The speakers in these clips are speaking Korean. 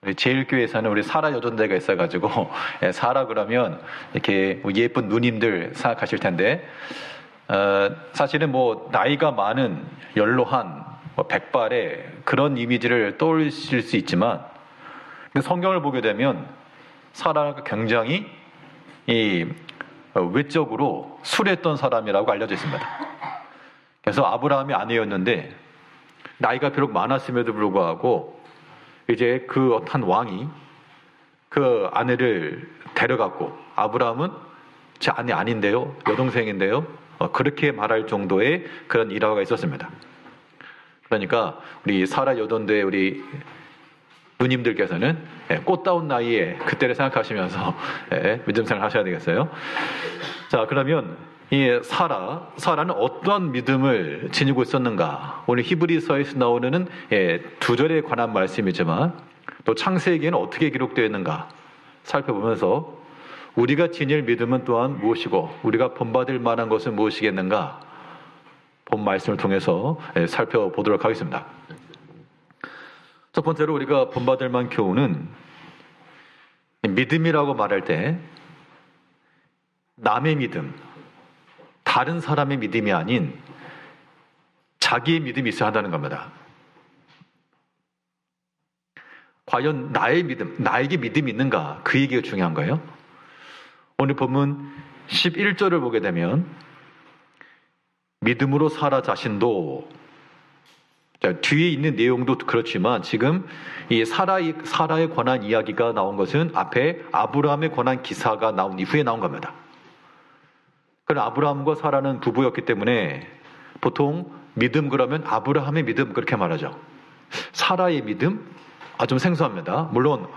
우리 제일교회에서는 우리 사라 여전대가 있어가지고 사라 그러면 이렇게 예쁜 누님들 생각하실 텐데 사실은 뭐 나이가 많은 연로한 백발의 그런 이미지를 떠올리실 수 있지만 성경을 보게 되면 사라가 굉장히 외적으로 순했던 사람이라고 알려져 있습니다. 그래서 아브라함이 아내였는데 나이가 비록 많았음에도 불구하고 이제 그 한 왕이 그 아내를 데려갔고 아브라함은 제 아내 아닌데요, 여동생인데요, 그렇게 말할 정도의 그런 일화가 있었습니다. 그러니까 우리 사라 여돈대 우리 누님들께서는 꽃다운 나이에 그때를 생각하시면서 믿음 생활 하셔야 되겠어요. 자, 그러면 이 사라는 어떠한 믿음을 지니고 있었는가? 오늘 히브리서에서 나오는 두 절에 관한 말씀이지만 또 창세기에는 어떻게 기록되어 있는가 살펴보면서 우리가 지닐 믿음은 또한 무엇이고 우리가 본받을 만한 것은 무엇이겠는가? 본 말씀을 통해서 살펴보도록 하겠습니다. 첫 번째로 우리가 본받을 만한 교훈은 믿음이라고 말할 때 남의 믿음, 다른 사람의 믿음이 아닌 자기의 믿음이 있어야 한다는 겁니다. 과연 나의 믿음, 나에게 믿음이 있는가? 그 얘기가 중요한 거예요. 오늘 본문 11절을 보게 되면 믿음으로 사라 자신도, 뒤에 있는 내용도 그렇지만 지금 이 사라에 관한 이야기가 나온 것은 앞에 아브라함에 관한 기사가 나온 이후에 나온 겁니다. 그럼 아브라함과 사라는 부부였기 때문에 보통 믿음 그러면 아브라함의 믿음 그렇게 말하죠. 사라의 믿음? 좀 생소합니다. 물론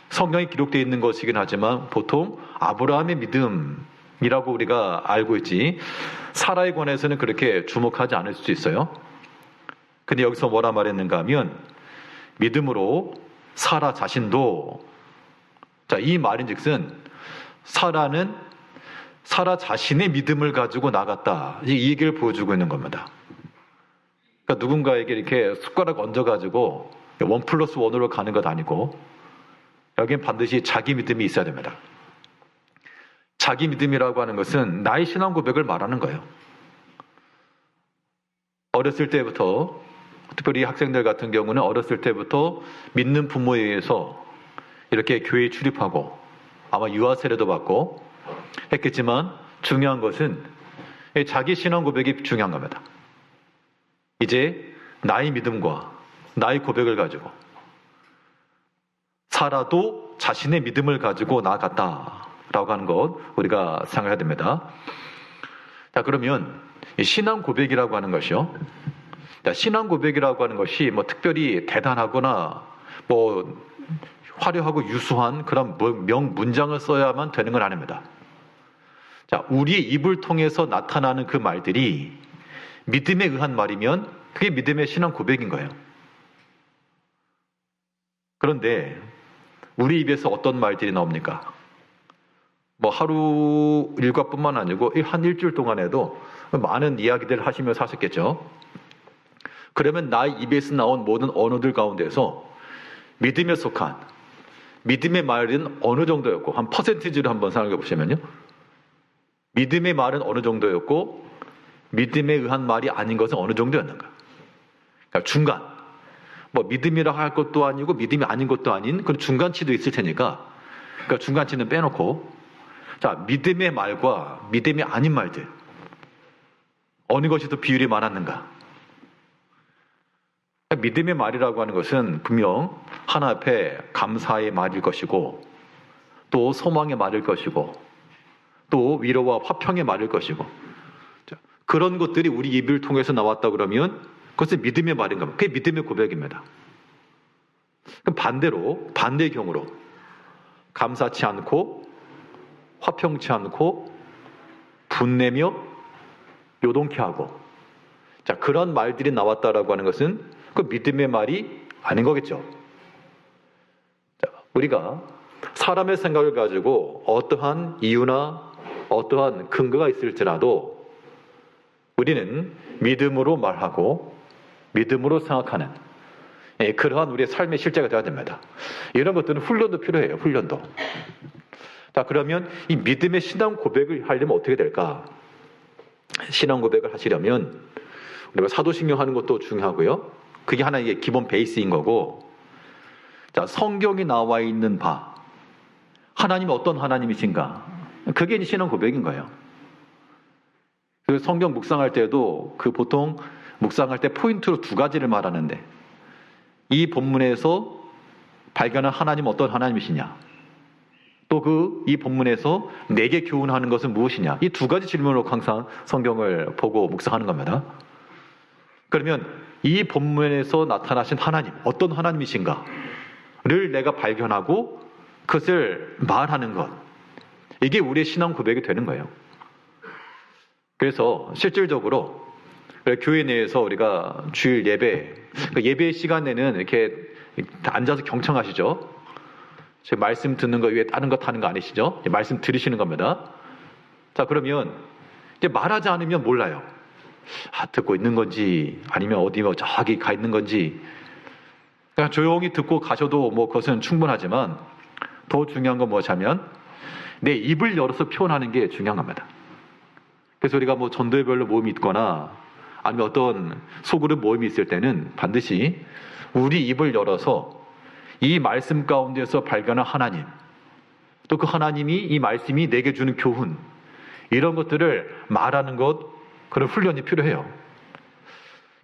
성경에 기록되어 있는 것이긴 하지만 보통 아브라함의 믿음이라고 우리가 알고 있지 사라에 관해서는 그렇게 주목하지 않을 수도 있어요. 근데 여기서 뭐라 말했는가 하면 믿음으로 사라 자신도, 이 말인즉슨 사라는 사라 자신의 믿음을 가지고 나갔다, 이 얘기를 보여주고 있는 겁니다. 그러니까 누군가에게 이렇게 숟가락 얹어가지고 1+1으로 가는 것 아니고 여기엔 반드시 자기 믿음이 있어야 됩니다. 자기 믿음이라고 하는 것은 나의 신앙 고백을 말하는 거예요. 어렸을 때부터, 특별히 학생들 같은 경우는 어렸을 때부터 믿는 부모에 의해서 이렇게 교회에 출입하고 아마 유아 세례도 받고 했겠지만 중요한 것은 자기 신앙 고백이 중요한 겁니다. 이제 나의 믿음과 나의 고백을 가지고 사라도 자신의 믿음을 가지고 나아갔다라고 하는 것 우리가 생각해야 됩니다. 자, 그러면 신앙 고백이라고 하는 것이요. 신앙 고백이라고 하는 것이 뭐 특별히 대단하거나 뭐 화려하고 유수한 그런 명문장을 써야만 되는 건 아닙니다. 자, 우리의 입을 통해서 나타나는 그 말들이 믿음에 의한 말이면 그게 믿음의 신앙 고백인 거예요. 그런데 우리 입에서 어떤 말들이 나옵니까? 뭐 하루 일과뿐만 아니고 한 일주일 동안에도 많은 이야기들을 하시면서 하셨겠죠. 그러면 나의 입에서 나온 모든 언어들 가운데서 믿음에 속한 믿음의 말은 어느 정도였고, 한 퍼센티지를 한번 생각해 보시면요, 믿음의 말은 어느 정도였고 믿음에 의한 말이 아닌 것은 어느 정도였는가. 그러니까 중간, 뭐 믿음이라 할 것도 아니고 믿음이 아닌 것도 아닌 그런 중간치도 있을 테니까, 그러니까 중간치는 빼놓고, 자, 믿음의 말과 믿음이 아닌 말들 어느 것이 더 비율이 많았는가. 믿음의 말이라고 하는 것은 분명 하나 앞에 감사의 말일 것이고, 또 소망의 말일 것이고, 또 위로와 화평의 말일 것이고, 그런 것들이 우리 입을 통해서 나왔다 그러면 그것은 믿음의 말인가? 그게 믿음의 고백입니다. 그럼 반대로, 반대의 경우로 감사치 않고 화평치 않고 분내며 요동케 하고, 자, 그런 말들이 나왔다라고 하는 것은 그 믿음의 말이 아닌 거겠죠. 자, 우리가 사람의 생각을 가지고 어떠한 이유나 어떠한 근거가 있을지라도 우리는 믿음으로 말하고 믿음으로 생각하는 그러한 우리의 삶의 실제가 되어야 됩니다. 이런 것들은 훈련도 필요해요. 훈련도. 자, 그러면 이 믿음의 신앙 고백을 하려면 어떻게 될까? 신앙 고백을 하시려면 우리가 사도신경 하는 것도 중요하고요. 그게 하나의 기본 베이스인 거고, 자, 성경에 나와 있는 바, 하나님이 어떤 하나님이신가? 그게 이제 신앙 고백인 거예요. 그 성경 묵상할 때도 그 보통 묵상할 때 포인트로 두 가지를 말하는데, 이 본문에서 발견한 하나님은 어떤 하나님이시냐? 또 이 본문에서 내게 교훈하는 것은 무엇이냐? 이 두 가지 질문으로 항상 성경을 보고 묵상하는 겁니다. 그러면 이 본문에서 나타나신 하나님, 어떤 하나님이신가를 내가 발견하고 그것을 말하는 것. 이게 우리의 신앙 고백이 되는 거예요. 그래서 실질적으로 교회 내에서 우리가 주일 예배, 예배 시간에는 이렇게 앉아서 경청하시죠? 제 말씀 듣는 거 위에 다른 거 타는 거 아니시죠? 말씀 들으시는 겁니다. 자, 그러면 이제 말하지 않으면 몰라요. 듣고 있는 건지 아니면 어디 저기 가 있는 건지. 그냥 조용히 듣고 가셔도 그것은 충분하지만 더 중요한 건 뭐냐면 내 입을 열어서 표현하는 게 중요한 겁니다. 그래서 우리가 전도회별로 모임이 있거나 아니면 어떤 소그룹 모임이 있을 때는 반드시 우리 입을 열어서 이 말씀 가운데서 발견한 하나님, 또 그 하나님이 이 말씀이 내게 주는 교훈, 이런 것들을 말하는 것, 그런 훈련이 필요해요.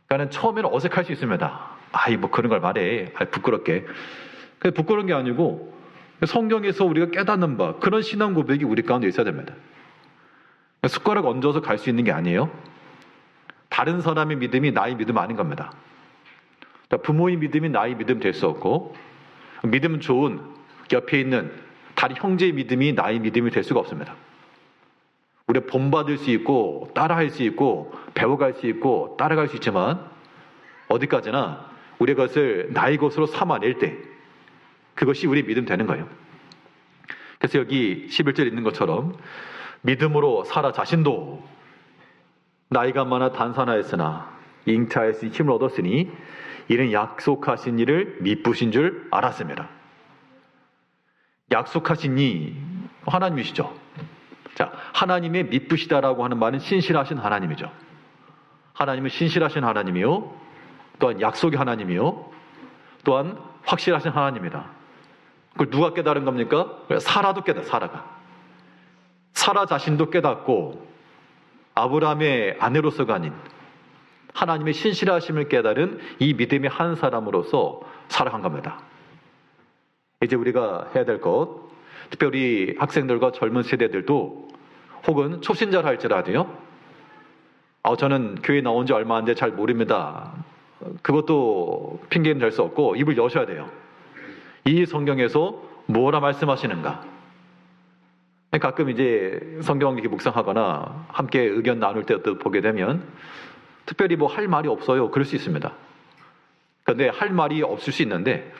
그러니까 처음에는 어색할 수 있습니다. 그런 걸 말해. 부끄럽게. 부끄러운 게 아니고 성경에서 우리가 깨닫는 바, 그런 신앙 고백이 우리 가운데 있어야 됩니다. 숟가락 얹어서 갈 수 있는 게 아니에요. 다른 사람의 믿음이 나의 믿음 아닌 겁니다. 부모의 믿음이 나의 믿음 될 수 없고, 믿음 좋은 옆에 있는 다른 형제의 믿음이 나의 믿음이 될 수가 없습니다. 우리가 본받을 수 있고 따라할 수 있고 배워갈 수 있고 따라갈 수 있지만 어디까지나 우리가 그것을 나의 것으로 삼아낼 때 그것이 우리의 믿음 되는 거예요. 그래서 여기 11절에 있는 것처럼 믿음으로 사라 자신도 나이가 많아 단산하였으나 잉태하였으니 힘을 얻었으니 이는 약속하신 일을 미쁘신 줄 알았습니다. 약속하신 이 하나님이시죠. 자, 하나님의 미쁘시다라고 하는 말은 신실하신 하나님이죠. 하나님은 신실하신 하나님이요, 또한 약속의 하나님이요, 또한 확실하신 하나님이다. 그걸 누가 깨달은 겁니까? 사라도 깨달아. 사라 자신도 깨닫고 아브라함의 아내로서가 아닌 하나님의 신실하심을 깨달은 이 믿음의 한 사람으로서 살아간 겁니다. 이제 우리가 해야 될 것, 특별히 학생들과 젊은 세대들도 혹은 초신자라 할지라도요, 저는 교회 나온 지 얼마 안 돼 잘 모릅니다. 그것도 핑계는 될 수 없고 입을 여셔야 돼요. 이 성경에서 뭐라 말씀하시는가? 가끔 이제 성경 이렇게 묵상하거나 함께 의견 나눌 때 보게 되면 특별히 할 말이 없어요. 그럴 수 있습니다. 그런데 할 말이 없을 수 있는데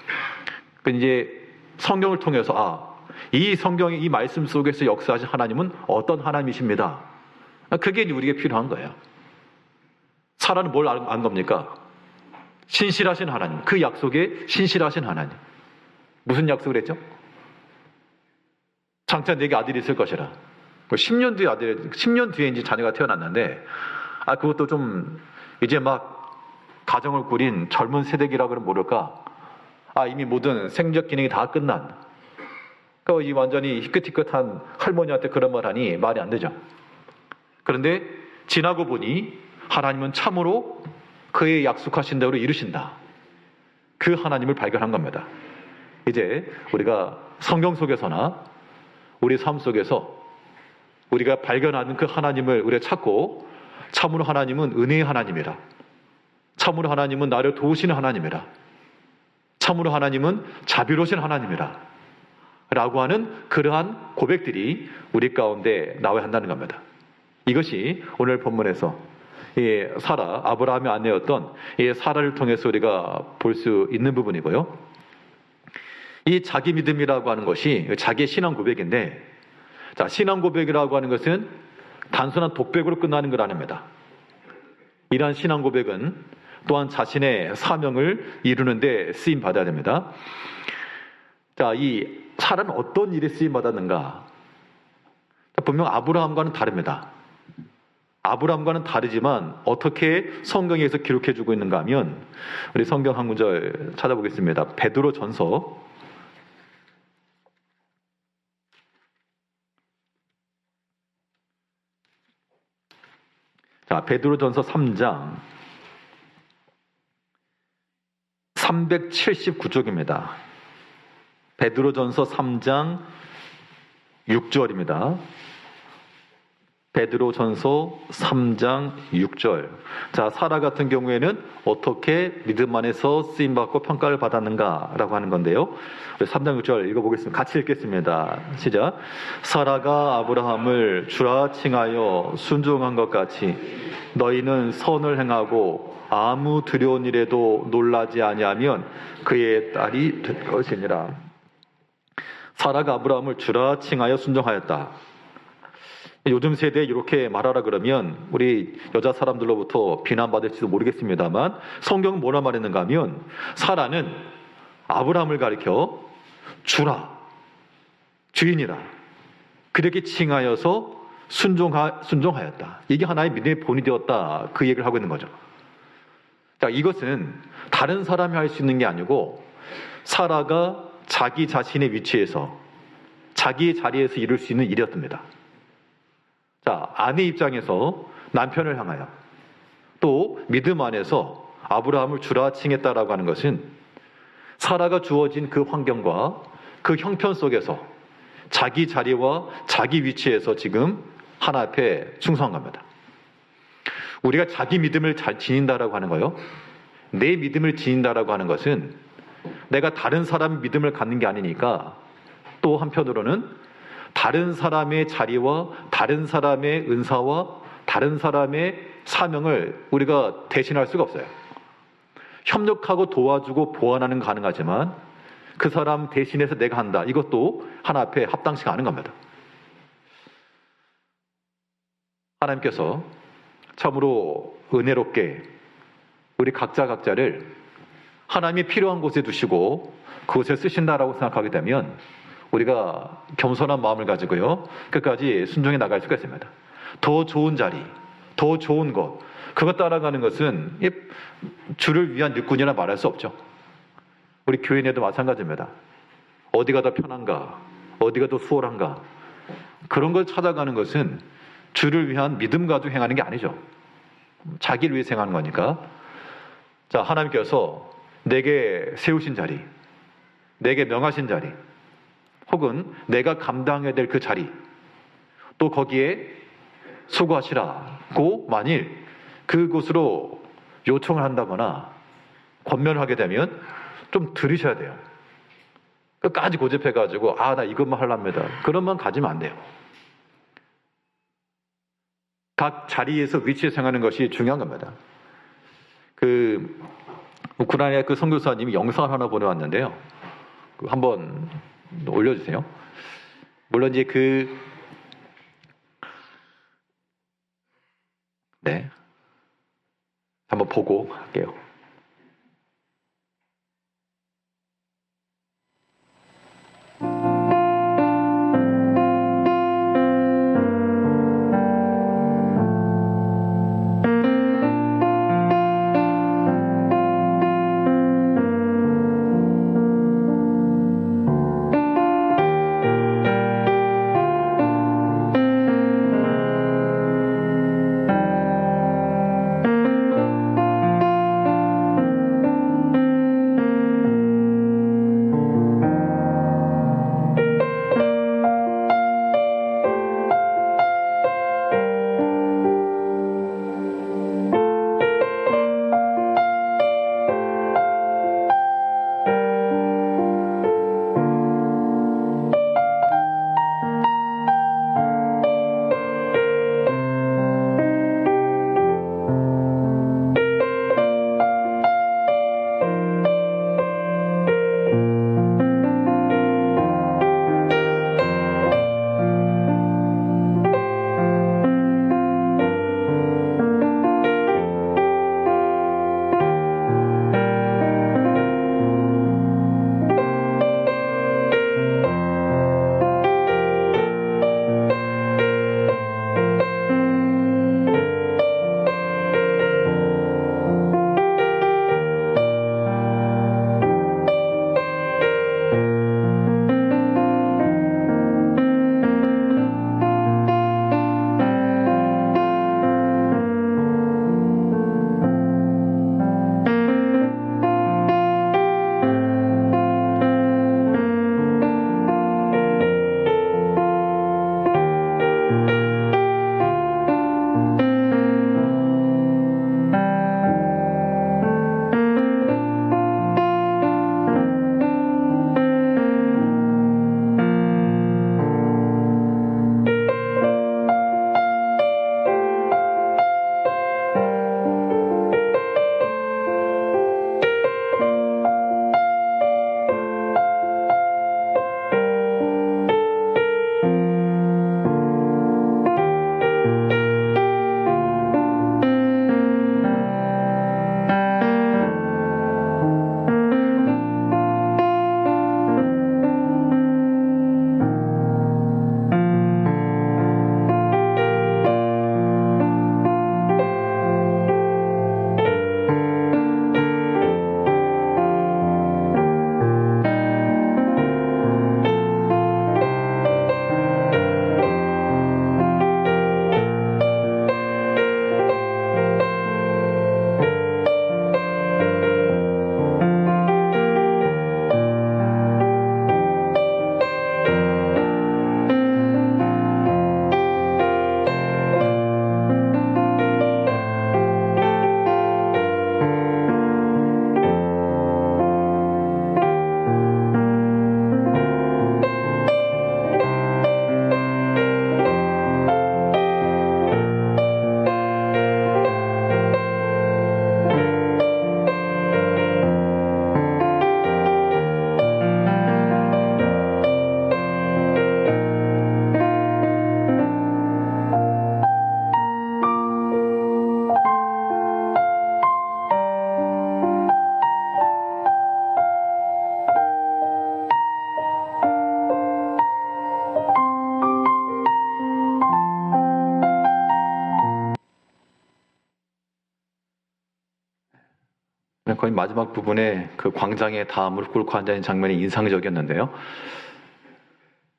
이제 성경을 통해서 이 성경의 이 말씀 속에서 역사하신 하나님은 어떤 하나님이십니다. 그게 우리에게 필요한 거예요. 사라는 뭘 안 겁니까? 신실하신 하나님, 그 약속에 신실하신 하나님. 무슨 약속을 했죠? 장차 내게 아들이 있을 것이라. 10년 뒤에 이제 자녀가 태어났는데, 그것도 좀 이제 막 가정을 꾸린 젊은 세대기라 그러면 모를까? 이미 모든 생적 기능이 다 끝난. 이 완전히 희끗희끗한 할머니한테 그런 말 하니 말이 안 되죠. 그런데 지나고 보니 하나님은 참으로 그의 약속하신 대로 이루신다. 그 하나님을 발견한 겁니다. 이제 우리가 성경 속에서나 우리 삶 속에서 우리가 발견하는 그 하나님을 우리가 찾고, 참으로 하나님은 은혜의 하나님이라, 참으로 하나님은 나를 도우시는 하나님이라, 참으로 하나님은 자비로우신 하나님이라 라고 하는 그러한 고백들이 우리 가운데 나와야 한다는 겁니다. 이것이 오늘 본문에서 사라, 아브라함의 아내였던 이 사라를 통해서 우리가 볼 수 있는 부분이고요. 이 자기 믿음이라고 하는 것이 자기의 신앙 고백인데, 자, 신앙 고백이라고 하는 것은 단순한 독백으로 끝나는 걸 아닙니다. 이러한 신앙 고백은 또한 자신의 사명을 이루는 데 쓰임 받아야 됩니다. 자, 이 사라는 어떤 일에 쓰임 받았는가? 분명 아브라함과는 다릅니다. 아브라함과는 다르지만 어떻게 성경에서 기록해 주고 있는가 하면 우리 성경 한 구절 찾아보겠습니다. 베드로전서 자, 베드로전서 3장 379쪽입니다. 베드로전서 3장 6절입니다. 베드로전서 3장 6절. 자, 사라 같은 경우에는 어떻게 믿음 안에서 쓰임받고 평가를 받았는가라고 하는 건데요. 3장 6절 읽어보겠습니다. 같이 읽겠습니다. 시작. 사라가 아브라함을 주라 칭하여 순종한 것 같이 너희는 선을 행하고 아무 두려운 일에도 놀라지 아니하면 그의 딸이 될 것이니라. 사라가 아브라함을 주라 칭하여 순종하였다. 요즘 세대에 이렇게 말하라 그러면 우리 여자 사람들로부터 비난받을지도 모르겠습니다만 성경은 뭐라 말했는가 하면 사라는 아브라함을 가리켜 주라, 주인이라 그렇게 칭하여서 순종하였다. 이게 하나의 믿음의 본이 되었다. 그 얘기를 하고 있는 거죠. 자, 이것은 다른 사람이 할 수 있는 게 아니고 사라가 자기 자신의 위치에서 자기의 자리에서 이룰 수 있는 일이었답니다. 자, 아내 입장에서 남편을 향하여 또 믿음 안에서 아브라함을 주라 칭했다라고 하는 것은 사라가 주어진 그 환경과 그 형편 속에서 자기 자리와 자기 위치에서 지금 하나 앞에 충성한 겁니다. 우리가 자기 믿음을 잘 지닌다라고 하는 거요. 내 믿음을 지닌다라고 하는 것은 내가 다른 사람 믿음을 갖는 게 아니니까 또 한편으로는 다른 사람의 자리와 다른 사람의 은사와 다른 사람의 사명을 우리가 대신할 수가 없어요. 협력하고 도와주고 보완하는 건 가능하지만 그 사람 대신해서 내가 한다. 이것도 하나 앞에 합당치가 않은 겁니다. 하나님께서 참으로 은혜롭게 우리 각자를 하나님이 필요한 곳에 두시고 그곳에 쓰신다라고 생각하게 되면 우리가 겸손한 마음을 가지고요 끝까지 순종해 나갈 수가 있습니다. 더 좋은 자리, 더 좋은 것, 그것 따라가는 것은 주를 위한 일꾼이라 말할 수 없죠. 우리 교회 내도 마찬가지입니다. 어디가 더 편한가, 어디가 더 수월한가, 그런 걸 찾아가는 것은 주를 위한 믿음 가지고 행하는 게 아니죠. 자기를 위해서 행하는 거니까. 자, 하나님께서 내게 세우신 자리, 내게 명하신 자리, 혹은 내가 감당해야 될 그 자리, 또 거기에 수고하시라고 만일 그곳으로 요청을 한다거나 권면을 하게 되면 좀 들으셔야 돼요. 끝까지 고집해가지고 나 이것만 하랍니다. 그런만 가지면 안 돼요. 각 자리에서 위치에서 행하는 것이 중요한 겁니다. 그 우크라이나 그 선교사님이 영상을 하나 보내왔는데요. 한번 올려주세요. 물론 이제 한번 보고 할게요. 맨 마지막 부분에 그 광장에 다 무릎 꿇고 앉아있는 장면이 인상적이었는데요.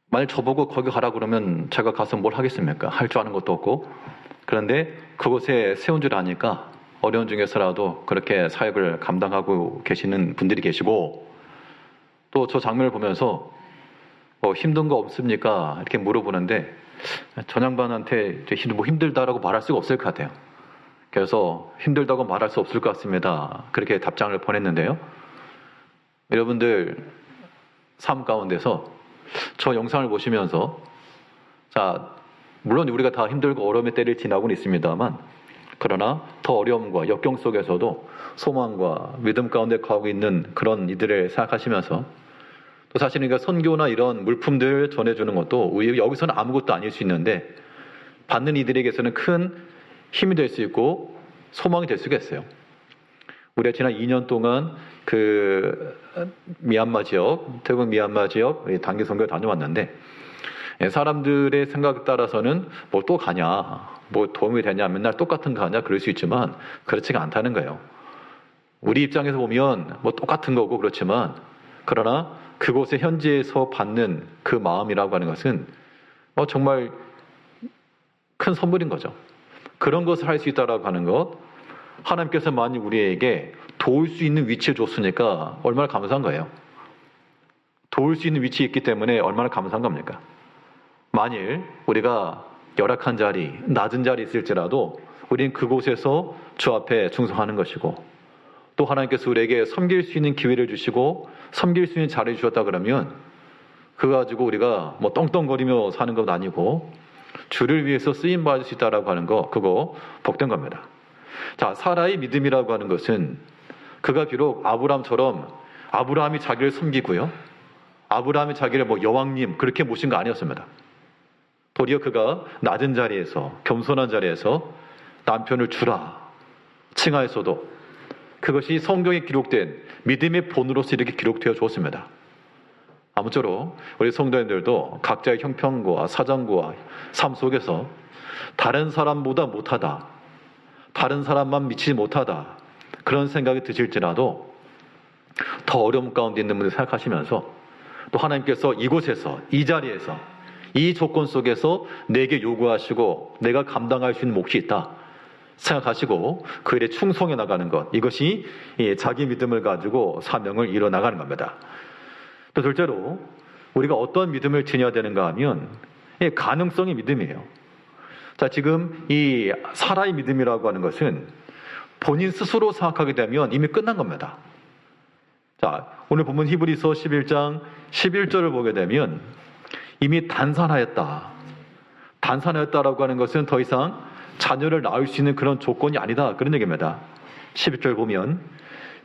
만약 저보고 거기 가라 그러면 제가 가서 뭘 하겠습니까? 할 줄 아는 것도 없고. 그런데 그곳에 세운 줄 아니까 어려운 중에서라도 그렇게 사역을 감당하고 계시는 분들이 계시고, 또 저 장면을 보면서 힘든 거 없습니까? 이렇게 물어보는데 전 양반한테 뭐 힘들다라고 말할 수가 없을 것 같아요. 그래서 힘들다고 말할 수 없을 것 같습니다. 그렇게 답장을 보냈는데요. 여러분들 삶 가운데서 저 영상을 보시면서, 자, 물론 우리가 다 힘들고 어려움의 때를 지나고는 있습니다만, 그러나 더 어려움과 역경 속에서도 소망과 믿음 가운데 가고 있는 그런 이들을 생각하시면서, 또 사실은 선교나 이런 물품들 전해주는 것도 여기서는 아무것도 아닐 수 있는데 받는 이들에게서는 큰 힘이 될 수 있고 소망이 될 수가 있어요. 우리가 지난 2년 동안 그 미얀마 지역, 태국 미얀마 지역 단기 선교를 다녀왔는데, 사람들의 생각에 따라서는 뭐 또 가냐, 뭐 도움이 되냐, 맨날 똑같은 거 하냐 그럴 수 있지만 그렇지가 않다는 거예요. 우리 입장에서 보면 뭐 똑같은 거고 그렇지만, 그러나 그곳에 현지에서 받는 그 마음이라고 하는 것은 정말 큰 선물인 거죠. 그런 것을 할 수 있다라고 하는 것, 하나님께서 만약 우리에게 도울 수 있는 위치에 줬으니까 얼마나 감사한 거예요. 도울 수 있는 위치에 있기 때문에 얼마나 감사한 겁니까? 만일 우리가 열악한 자리, 낮은 자리에 있을지라도 우리는 그곳에서 주 앞에 충성하는 것이고, 또 하나님께서 우리에게 섬길 수 있는 기회를 주시고 섬길 수 있는 자리를 주셨다 그러면 그거 가지고 우리가 뭐 떵떵거리며 사는 건 아니고 주를 위해서 쓰임 받을 수 있다라고 하는 거, 그거 복된 겁니다. 자, 사라의 믿음이라고 하는 것은 그가 비록 아브라함이 자기를 섬기고요, 아브라함이 자기를 뭐 여왕님 그렇게 모신 거 아니었습니다. 도리어 그가 낮은 자리에서, 겸손한 자리에서 남편을 주라 칭하였어도 그것이 성경에 기록된 믿음의 본으로서 이렇게 기록되어 주었습니다. 아무쪼록 우리 성도님들도 각자의 형편과 사정과 삶 속에서 다른 사람보다 못하다, 다른 사람만 미치지 못하다 그런 생각이 드실지라도 더 어려움 가운데 있는 분들 생각하시면서, 또 하나님께서 이곳에서, 이 자리에서, 이 조건 속에서 내게 요구하시고 내가 감당할 수 있는 몫이 있다 생각하시고 그 일에 충성해 나가는 것, 이것이 자기 믿음을 가지고 사명을 이뤄 나가는 겁니다. 또 둘째로 우리가 어떤 믿음을 지녀야 되는가 하면 가능성의 믿음이에요. 자, 지금 이 사라의 믿음이라고 하는 것은 본인 스스로 생각하게 되면 이미 끝난 겁니다. 자, 오늘 본문 히브리서 11장 11절을 보게 되면 이미 단산하였다라고 하는 것은 더 이상 자녀를 낳을 수 있는 그런 조건이 아니다, 그런 얘기입니다. 11절 보면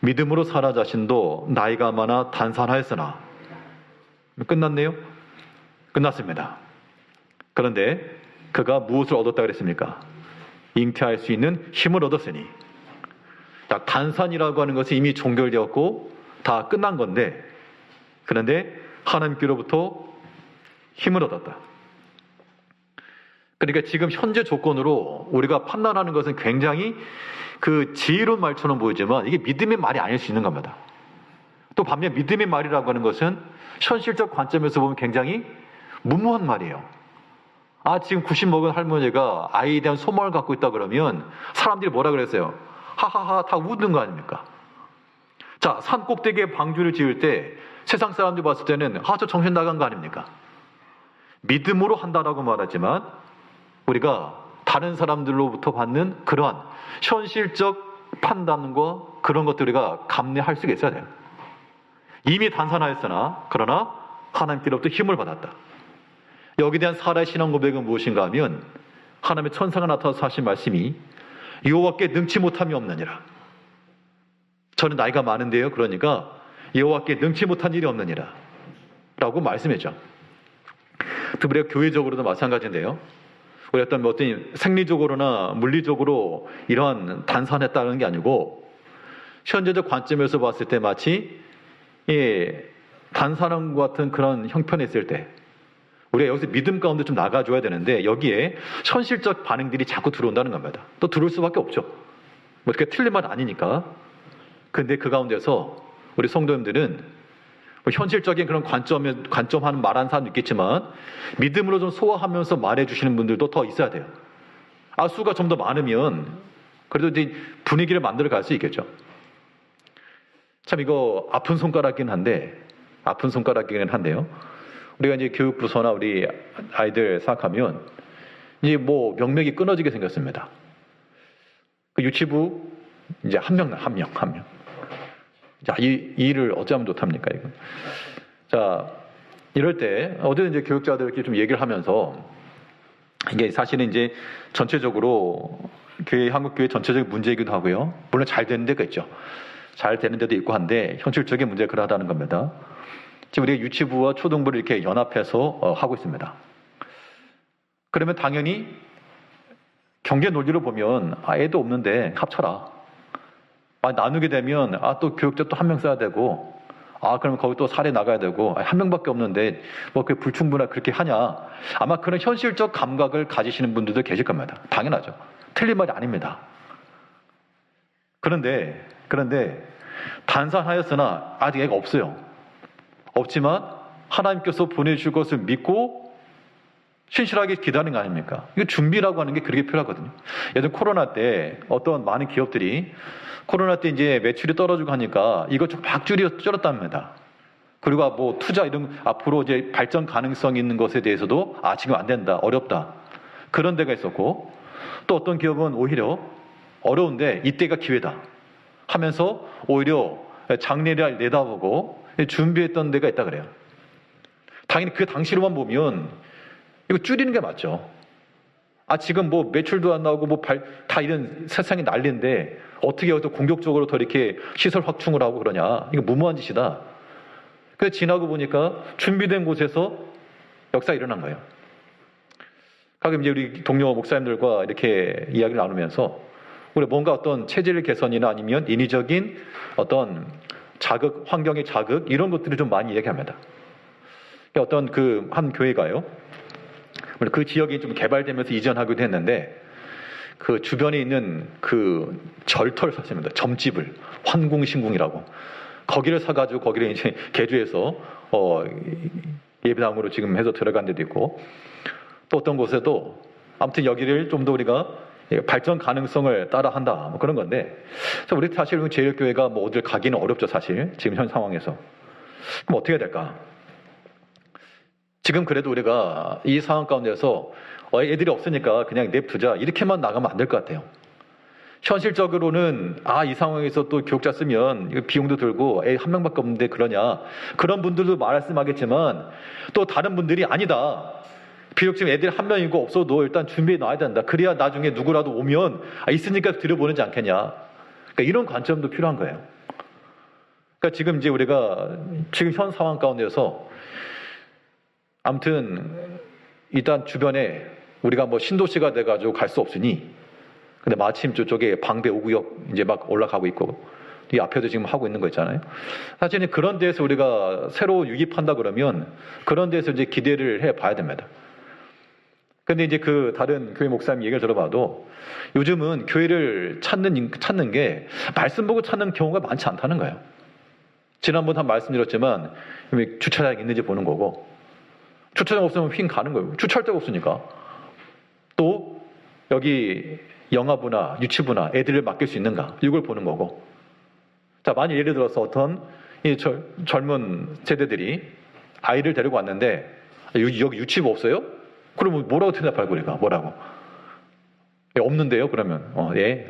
믿음으로 사라 자신도 나이가 많아 단산하였으나, 끝났네요. 끝났습니다. 그런데 그가 무엇을 얻었다 그랬습니까? 잉태할 수 있는 힘을 얻었으니. 자, 단산이라고 하는 것이 이미 종결되었고 다 끝난 건데, 그런데 하나님께로부터 힘을 얻었다. 그러니까 지금 현재 조건으로 우리가 판단하는 것은 굉장히 그 지혜로운 말처럼 보이지만 이게 믿음의 말이 아닐 수 있는 겁니다. 또 반면 믿음의 말이라고 하는 것은 현실적 관점에서 보면 굉장히 무모한 말이에요. 지금 90 먹은 할머니가 아이에 대한 소망을 갖고 있다 그러면 사람들이 뭐라 그랬어요? 하하하 다 웃는 거 아닙니까? 자, 산 꼭대기에 방주를 지을 때 세상 사람들이 봤을 때는 저 정신 나간 거 아닙니까? 믿음으로 한다라고 말하지만 우리가 다른 사람들로부터 받는 그러한 현실적 판단과 그런 것들을 우리가 감내할 수가 있어야 돼요. 이미 단산하였으나 그러나 하나님께로부터 힘을 받았다. 여기에 대한 사라의 신앙 고백은 무엇인가 하면 하나님의 천사가 나타나서 하신 말씀이 여호와께 능치 못함이 없느니라. 저는 나이가 많은데요, 그러니까 여호와께 능치 못한 일이 없느니라 라고 말씀했죠. 특별히 교회적으로도 마찬가지인데요, 우리 어떤 생리적으로나 물리적으로 이러한 단산했다는 게 아니고 현재적 관점에서 봤을 때 마치 단산한 것 같은 그런 형편에 있을 때 우리가 여기서 믿음 가운데 좀 나가줘야 되는데 여기에 현실적 반응들이 자꾸 들어온다는 겁니다. 또 들어올 수밖에 없죠. 뭐 그게 틀린 말 아니니까. 근데 그 가운데서 우리 성도님들은 뭐 현실적인 그런 관점하는 말하는 사람도 있겠지만 믿음으로 좀 소화하면서 말해주시는 분들도 더 있어야 돼요. 수가 좀 더 많으면 그래도 이제 분위기를 만들어 갈 수 있겠죠. 참 이거 아픈 손가락이긴 한데요. 우리가 이제 교육부서나 우리 아이들 생각하면 이제 뭐 명맥이 끊어지게 생겼습니다. 그 유치부 이제 한 명. 자, 이 일을 어쩌면 못합니까, 이거? 자, 이럴 때, 어제 이제 교육자들끼리 좀 얘기를 하면서, 이게 사실은 이제 전체적으로, 한국교회 전체적인 문제이기도 하고요. 물론 잘 되는 데가 있죠. 잘 되는 데도 있고 한데, 현실적인 문제가 그러하다는 겁니다. 지금 우리가 유치부와 초등부를 이렇게 연합해서 하고 있습니다. 그러면 당연히, 경제 논리로 보면, 애도 없는데 합쳐라. 나누게 되면 또 교육자 또 한 명 써야 되고 그러면 거기 또 사례 나가야 되고 한 명밖에 없는데 뭐 그게 불충분하게 그렇게 하냐. 아마 그런 현실적 감각을 가지시는 분들도 계실 겁니다. 당연하죠. 틀린 말이 아닙니다. 그런데 단산하였으나 아직 애가 없어요. 없지만 하나님께서 보내주실 것을 믿고 신실하게 기다리는 거 아닙니까? 이거 준비라고 하는 게 그렇게 필요하거든요. 예전 코로나 때 어떤 많은 기업들이 코로나 때 이제 매출이 떨어지고 하니까 이것 좀 막 줄였답니다. 그리고 뭐 투자 이런 앞으로 이제 발전 가능성 있는 것에 대해서도 지금 안 된다, 어렵다. 그런 데가 있었고 또 어떤 기업은 오히려 어려운데 이때가 기회다 하면서 오히려 장래를 내다보고 준비했던 데가 있다 그래요. 당연히 그 당시로만 보면 이거 줄이는 게 맞죠. 지금 뭐 매출도 안 나오고 뭐 다 이런 세상이 난리인데 어떻게 여기서 공격적으로 더 이렇게 시설 확충을 하고 그러냐. 이거 무모한 짓이다. 그래서 지나고 보니까 준비된 곳에서 역사가 일어난 거예요. 가끔 이제 우리 동료 목사님들과 이렇게 이야기를 나누면서 우리 뭔가 어떤 체질 개선이나 아니면 인위적인 어떤 자극, 환경의 자극 이런 것들을 좀 많이 얘기합니다. 어떤 그 한 교회가요. 그 지역이 좀 개발되면서 이전하기도 했는데 그 주변에 있는 그 절터를 샀습니다. 점집을 환궁신궁이라고 거기를 사가지고 거기를 이제 개조해서 예배당으로 지금 해서 들어간 데도 있고 또 어떤 곳에도 아무튼 여기를 좀 더 우리가 발전 가능성을 따라한다 뭐 그런 건데 그래서 우리 사실 제일교회가 뭐 어딜 가기는 어렵죠 사실 지금 현 상황에서 그럼 어떻게 해야 될까? 지금 그래도 우리가 이 상황 가운데서 애들이 없으니까 그냥 냅두자 이렇게만 나가면 안 될 것 같아요. 현실적으로는 이 상황에서 또 교육자 쓰면 비용도 들고 애 한 명밖에 없는데 그러냐 그런 분들도 말씀하겠지만 또 다른 분들이 아니다. 비록 지금 애들 한 명이고 없어도 일단 준비해 놔야 된다. 그래야 나중에 누구라도 오면 있으니까 들여보내지 않겠냐. 그러니까 이런 관점도 필요한 거예요. 그러니까 지금 이제 우리가 지금 현 상황 가운데서 아무튼 일단 주변에 우리가 뭐 신도시가 돼가지고 갈 수 없으니 근데 마침 저쪽에 방배 5구역 이제 막 올라가고 있고 이 앞에도 지금 하고 있는 거 있잖아요. 사실은 그런 데에서 우리가 새로 유입한다 그러면 그런 데에서 이제 기대를 해 봐야 됩니다. 근데 이제 그 다른 교회 목사님 얘기를 들어봐도 요즘은 교회를 찾는 게 말씀 보고 찾는 경우가 많지 않다는 거예요. 지난번 한 말씀드렸지만 주차장 있는지 보는 거고 주차장 없으면 휙 가는 거예요. 주차할 데가 없으니까. 또 여기 영아부나 유치부나 애들을 맡길 수 있는가 이걸 보는 거고. 자, 만약 예를 들어서 어떤 젊은 세대들이 아이를 데리고 왔는데 여기 유치부 없어요? 그러면 뭐라고 대답할 거니까 뭐라고? 없는데요? 그러면 예.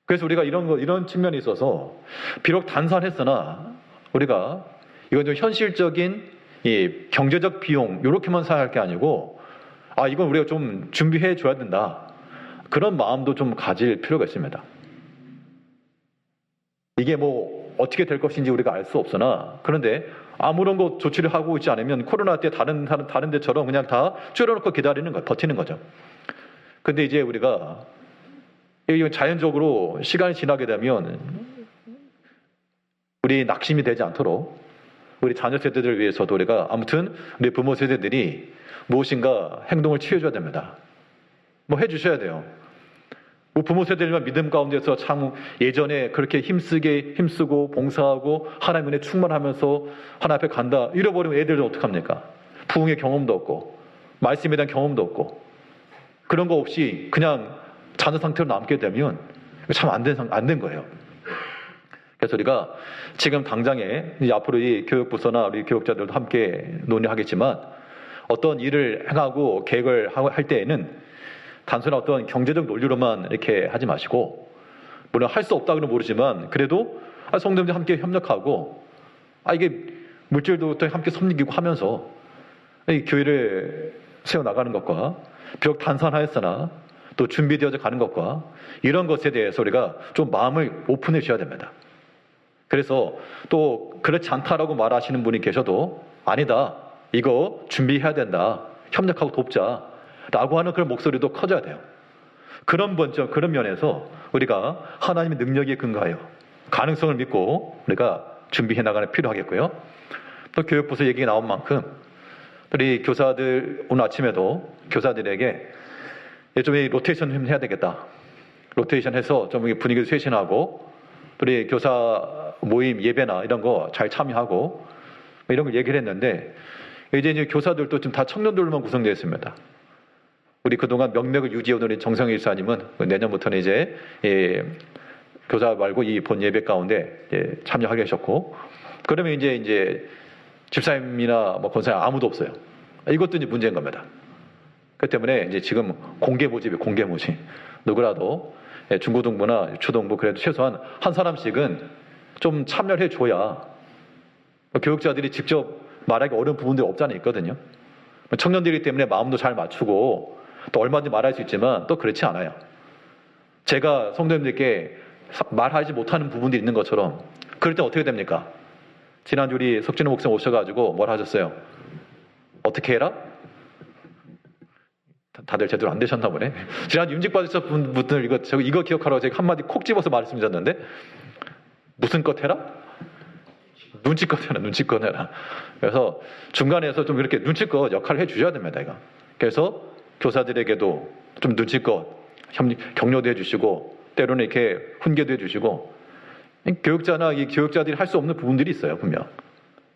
그래서 우리가 이런 측면이 있어서 비록 단순했으나 우리가 이건 좀 현실적인 이 경제적 비용 이렇게만 생각할 게 아니고 이건 우리가 좀 준비해 줘야 된다. 그런 마음도 좀 가질 필요가 있습니다. 이게 뭐 어떻게 될 것인지 우리가 알 수 없으나 그런데 아무런 것 조치를 하고 있지 않으면 코로나 때 다른 데처럼 그냥 다 줄여놓고 기다리는 거 버티는 거죠. 근데 이제 우리가 자연적으로 시간이 지나게 되면 우리 낙심이 되지 않도록 우리 자녀 세대들을 위해서도 우리가 아무튼 우리 부모 세대들이 무엇인가 행동을 취해줘야 됩니다. 뭐 해주셔야 돼요. 뭐 부모 세대들만 믿음 가운데서 참 예전에 그렇게 힘쓰고 봉사하고 하나님 은혜 충만하면서 하나님 앞에 간다. 잃어버리면 애들은 어떡합니까? 부흥의 경험도 없고 말씀에 대한 경험도 없고 그런 거 없이 그냥 자녀 상태로 남게 되면 참 안 된 거예요. 그래서 우리가 지금 당장에 이제 앞으로 이 교육부서나 우리 교육자들도 함께 논의하겠지만 어떤 일을 행하고 계획을 할 때에는 단순한 어떤 경제적 논리로만 이렇게 하지 마시고, 물론 할 수 없다고는 모르지만 그래도 성도님들 함께 협력하고 이게 물질도 또 함께 섬기고 하면서 이 교회를 세워나가는 것과 비록 단산하였으나 또 준비되어져 가는 것과 이런 것에 대해서 우리가 좀 마음을 오픈해 주셔야 됩니다. 그래서 또 그렇지 않다라고 말하시는 분이 계셔도 아니다, 이거 준비해야 된다, 협력하고 돕자 라고 하는 그런 목소리도 커져야 돼요. 그런 면에서 우리가 하나님의 능력에 근거하여 가능성을 믿고 우리가 준비해 나가는 필요하겠고요. 또 교육부서 얘기가 나온 만큼 우리 교사들 오늘 아침에도 교사들에게 좀 로테이션 해야 되겠다. 로테이션 해서 좀 분위기를 쇄신하고 우리 교사 모임 예배나 이런 거 잘 참여하고 이런 걸 얘기를 했는데 이제 교사들도 지금 다 청년들로만 구성되어 있습니다. 우리 그동안 명맥을 유지해오던 우리 정성일 사님은 내년부터는 이제 교사 말고 이 본 예배 가운데 참여하게 하셨고, 그러면 이제 집사님이나 뭐 권사님 아무도 없어요. 이것도 이제 문제인 겁니다. 그 때문에 이제 지금 공개 모집 누구라도 중고등부나 초등부 그래도 최소한 한 사람씩은 좀 참여를 해줘야 교육자들이 직접 말하기 어려운 부분들이 없잖아요. 있거든요. 청년들이기 때문에 마음도 잘 맞추고 또 얼마든지 말할 수 있지만 또 그렇지 않아요. 제가 성도님들께 말하지 못하는 부분들이 있는 것처럼 그럴 때 어떻게 됩니까? 지난주 우리 석진호 목사님 오셔가지고 뭘 하셨어요? 어떻게 해라? 다들 제대로 안 되셨나 보네. 지난주 임직 받으셨던 분들 이거 기억하라고 제가 한마디 콕 집어서 말씀드렸는데 무슨 것 해라? 눈치껏 해라. 그래서 중간에서 좀 이렇게 눈치껏 역할을 해주셔야 됩니다. 이거. 그래서 교사들에게도 좀 눈치껏 격려도 해주시고 때로는 이렇게 훈계도 해주시고 교육자나 이 교육자들이 할 수 없는 부분들이 있어요. 분명.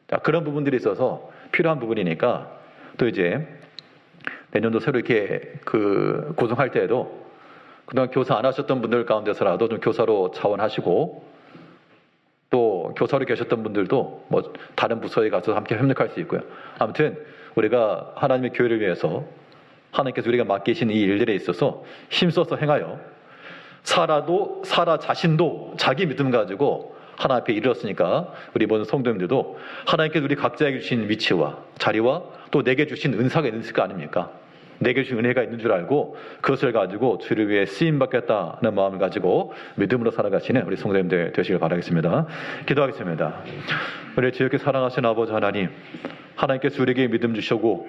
자, 그런 부분들이 있어서 필요한 부분이니까 또 이제 내년도 새로 이렇게 고정할 때에도 그동안 교사 안 하셨던 분들 가운데서라도 좀 교사로 차원하시고 또 교사로 계셨던 분들도 뭐 다른 부서에 가서 함께 협력할 수 있고요. 아무튼 우리가 하나님의 교회를 위해서 하나님께서 우리가 맡기신 이 일들에 있어서 힘써서 행하여 사라 자신도 자기 믿음 가지고 하나님 앞에 이르렀으니까 우리 모든 성도님들도 하나님께서 우리 각자에게 주신 위치와 자리와 또 내게 주신 은사가 있는 거 아닙니까? 내게 주신 은혜가 있는 줄 알고 그것을 가지고 주를 위해 쓰임받겠다는 마음을 가지고 믿음으로 살아가시는 우리 성도님들 되시길 바라겠습니다. 기도하겠습니다. 우리 지극히 사랑하신 아버지 하나님, 하나님께서 우리에게 믿음 주시고